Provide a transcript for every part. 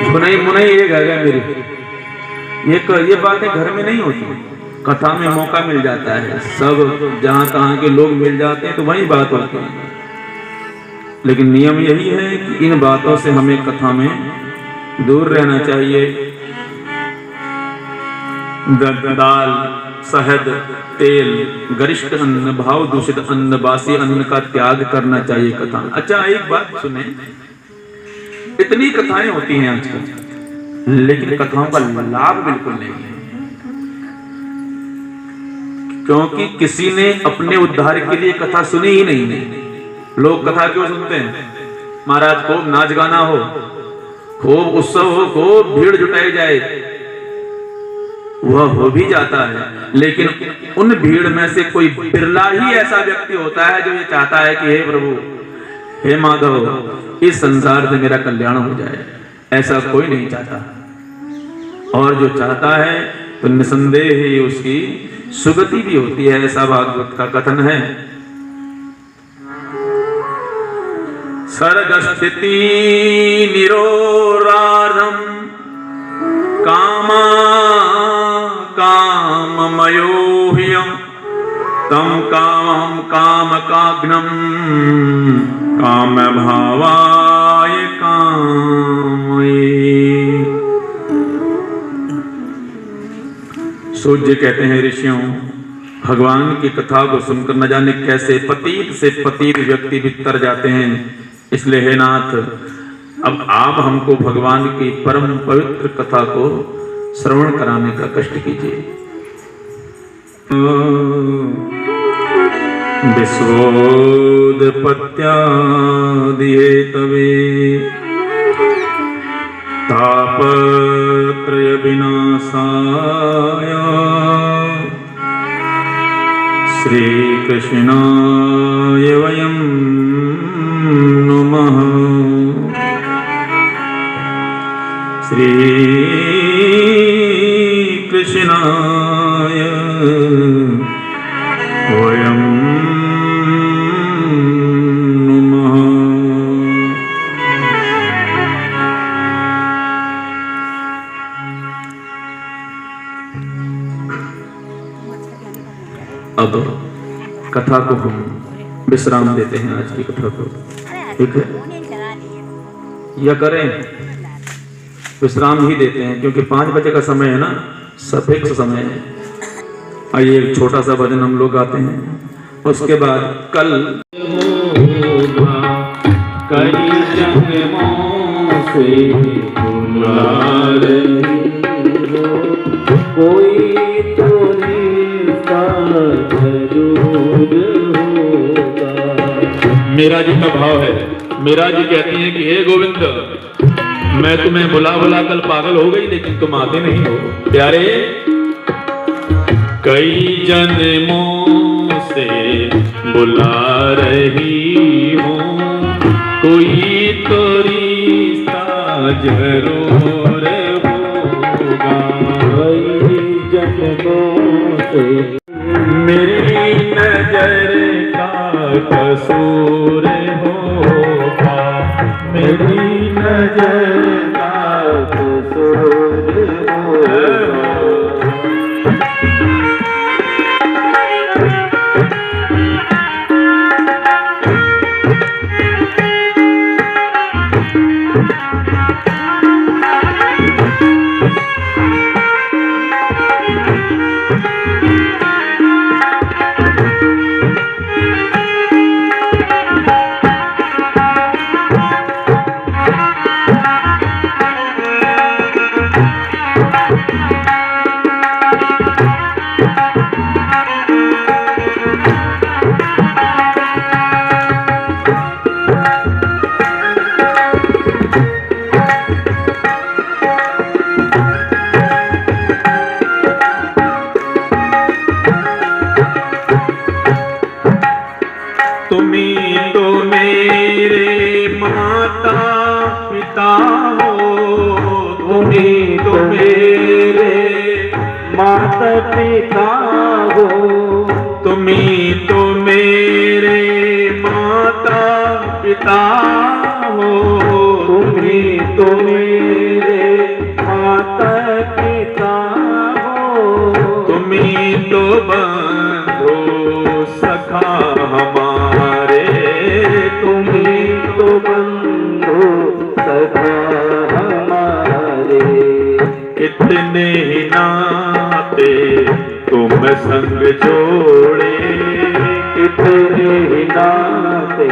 बुनाई मुनाई ये घर है मेरी, ये बातें घर में नहीं होती, कथा में मौका मिल जाता है, सब जहां तहां के लोग मिल जाते हैं तो वही बात होती है। लेकिन नियम यही है कि इन बातों से हमें कथा में दूर रहना चाहिए। दाल, शहद, तेल, गरिष्ठ अन्न, भाव दूषित अन्न, बासी अन्न का त्याग करना चाहिए कथा। अच्छा एक बात सुने, इतनी कथाएं होती हैं आजकल, लेकिन कथाओं का लाभ बिल्कुल नहीं है, क्योंकि किसी ने अपने उद्धार के लिए कथा सुनी ही नहीं। लोग कथा क्यों सुनते हैं? महाराज खूब नाच गाना हो, खूब उत्सव हो, खूब भीड़ जुटाई जाए, वह हो भी जाता है, लेकिन उन भीड़ में से कोई बिरला ही ऐसा व्यक्ति होता है जो ये चाहता है कि हे प्रभु, हे माधव, इस संसार से मेरा कल्याण हो जाए। ऐसा कोई नहीं चाहता, और जो चाहता है तो निसंदेह ही उसकी सुगति भी होती है, ऐसा भागवत का कथन है। सर्ग स्थिति निरोराधम कामा काममयो ह्यम तम कामं कामकाग्नम काम भावाय कामये। सूर्य कहते हैं ऋषियों, भगवान की कथा को सुनकर न जाने कैसे पतित से पतित व्यक्ति भीतर जाते हैं। इसलिए हे नाथ, अब आप हमको भगवान की परम पवित्र कथा को श्रवण कराने का कष्ट कीजिए। विश्वोदपत्यादिहेतवे तापत्रय विनाशाय श्री कृष्णाय वयं नमः। श्री कृष्णाय वयं नमः। अब कथा को हम विश्राम देते हैं, आज की कथा को, ठीक है? या करें विश्राम ही देते हैं, क्योंकि 5 बजे का समय है ना, सफिक्स समय है। आइए एक छोटा सा भजन हम लोग गाते हैं, उसके बाद कल कई जन्मों से कोई तो मीरा जी का भाव है। मीरा जी कहती हैं कि हे गोविंद, मैं तुम्हें बुला बुला कल पागल हो गई, लेकिन तुम आते नहीं हो। प्यारे, कई जन्मों से बुला रही हूँ, कोई तो रिश्ता जरूर होगा। कई जन्मों से मेरी नजर का कसूर होगा, मेरी नजर का कसूर होगा। माता पिता हो, तुम्ही तो मेरे माता पिता हो, तुम्ही तो मेरे कितने ही नाते तुम संग जोड़े, कितने ही नाते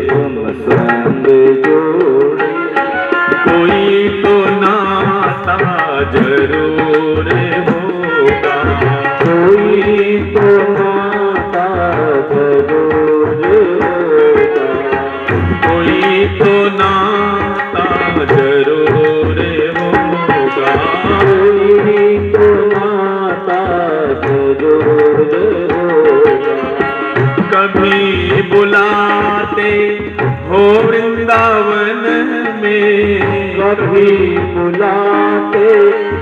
तुम संग जोड़े, कोई तो नाता जरूर होगा, कोई तो नाता जरूर होगा, कोई तो नाता जरूर होगा, कोई तो नाता जरूर होगा। कभी बुलाते हो वृंदावन में, कभी बुलाते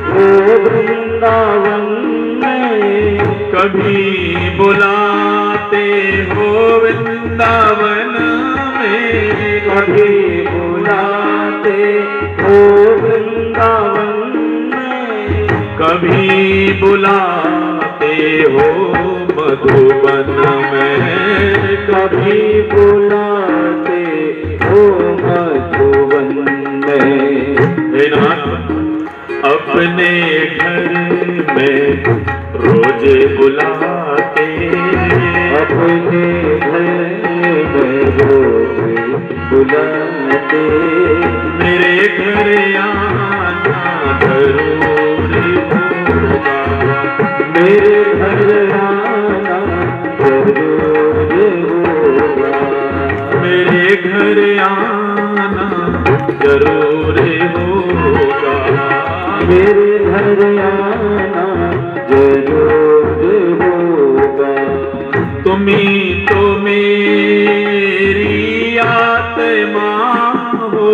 हो वृंदावन में, कभी बुलाते हो वृंदावन में, कभी बुलाते हो वृंदावन में, कभी बुलाते हो मधुबन में, कभी बुलाते हो मधुबन में। हे नाथ अपने घर में रोज बुलाते, अपने घर में रोज बुलाते, मेरे घर आना जरूर होगा, मेरे घर आना जरूर होगा, मेरे घर आना जरूर होगा, मेरे घर आना जरूर होगा। तुम्ही तो मेरी आत्मा हो,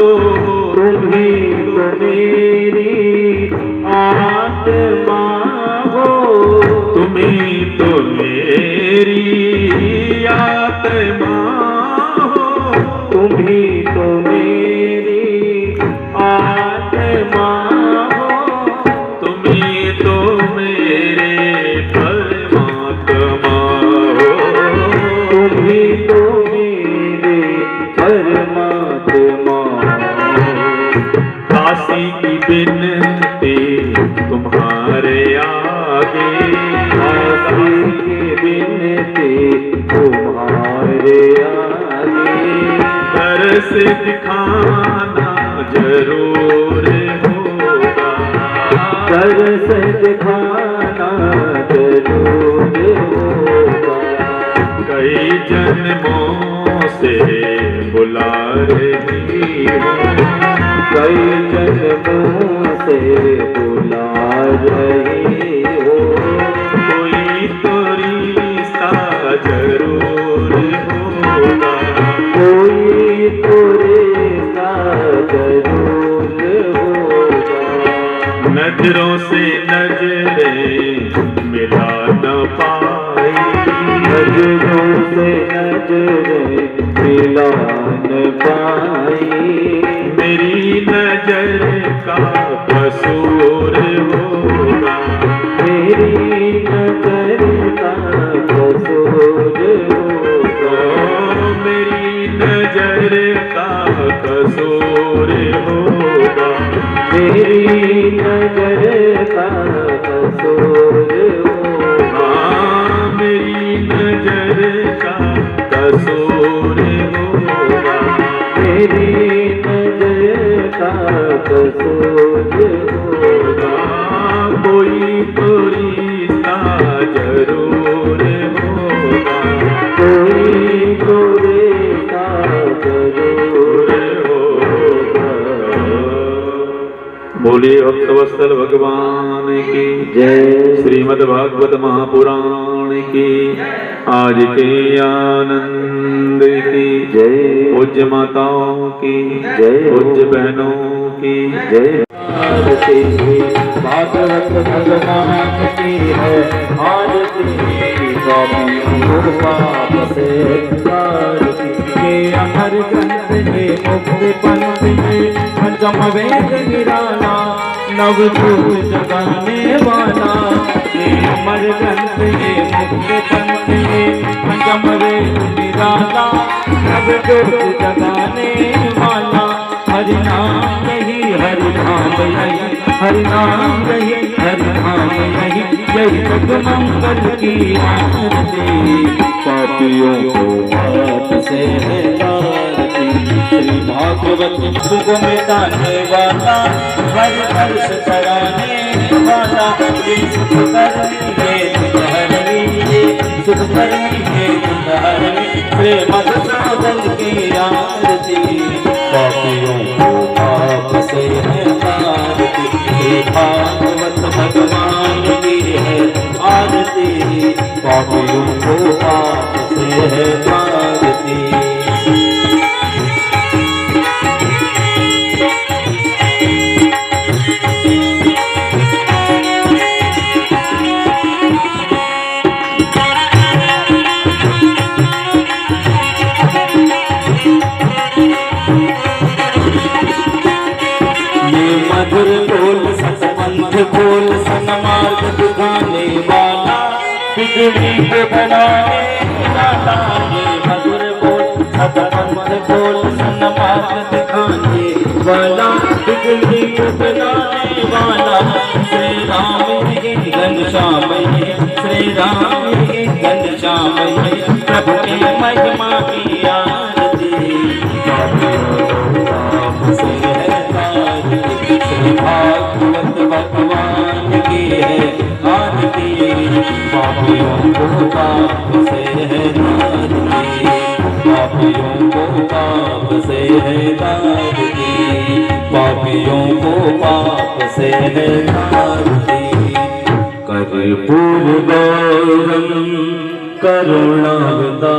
तुम्ही तो मेरी आत्मा हो, तुम्ही तो मेरी आत्मा हो, तुम्ही तो मेरी आत्मा हो, तुम्ही तो मेरे परमात्मा हो, तुम्ही तो मेरे परमात्मा हो। काशी की बिनती तुम्हारे आगे, काशी की बिनती तुम्हारे आगे, दर्श दिखाना जरूर होगा, दर्श दिखाना जरूर होगा। कई जन्मों से बुला रही हो, कई जन्मों से बुला रही हो, कोई तो रिश्ता जरूर होगा, कोई तो रिश्ता जरूर होगा। नजरों से नजरें मिला न पाई, नजरों से नजरें मिला न पाई, मेरी नजर का कसूर होगा, मेरी नजर का कसूर होगा, मेरी नजर का कसूर होगा, मेरी नजर का कसूर होगा, मेरी नजर का कसूर होगा, मेरी नजर का कसूर होगा। कोई तो रिश्ता जरूर होगा, कोई तो रिश्ता जरूर होगा। बोलिए भक्तवत्सल भगवान की जय। श्रीमद् भागवत महापुराण की, आज के आनंद की जय। पूज्य माताओं की जय। पूज्य बहनों की जय। आरती भागवत भगवान की है, आरती स्वामी पाप से आरती। ये अमर ग्रंथ ये मुक्ति पंथ ये पंचम वेद निराला, नवभूत जगाने वाला। ये अमर ग्रंथ ये मुक्ति पंथ ये पंचम वेद निराला, नवभूत जगाने वाला। हरि नाम यही हरि नाम यही हरि नाम रही हरि नाम रही यही मंगल की आरती पापियों को पाप से है तारती श्री भागवत दुख मिटाने वाला हर वर्ष कराने वाला ये सुख करनी ये सुख करनी श्री मधुसूदन की आरती पापियों को पाप से है तारती श्री भागवत भगवान की है आरती पापियों को पाप से है तारती मधुर बोल सतपंथ बोल सन्मार्ग दिखाने वाला बिगड़ी को बनाने वाला ये मधुर बोल सतपंथ बोल सन्मार्ग दिखाने वाला बिगड़ी को बनाने वाला श्री राम ही घनश्याम श्री राम ही घनश्याम प्रभु की महिमा की आरती श्री भागवत भगवान की है आरती पापियों को पाप से है तारती पापियों को पाप से है तारती पापियों को पाप से है तारती कर्पूर गौरम करुणावतारम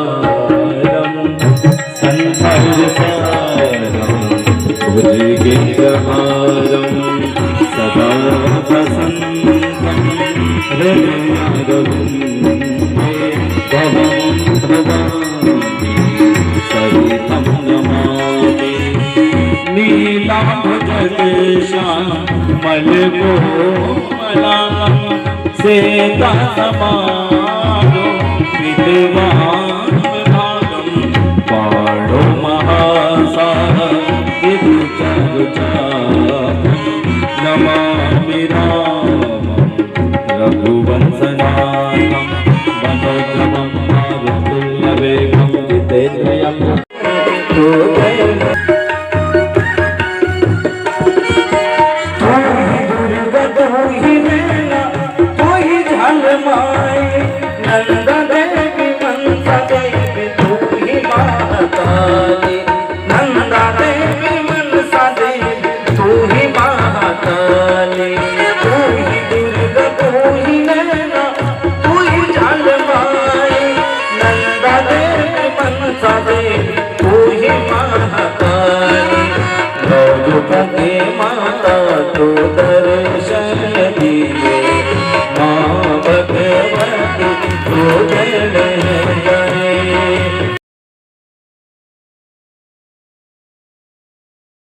संसार सारम भुजगेन्द्रहारं सदा वसन्तं हृदयारविन्दे भवामि सहितं नमामि नीलाम्बुजकेशामलकोमलां श्वेतासमानं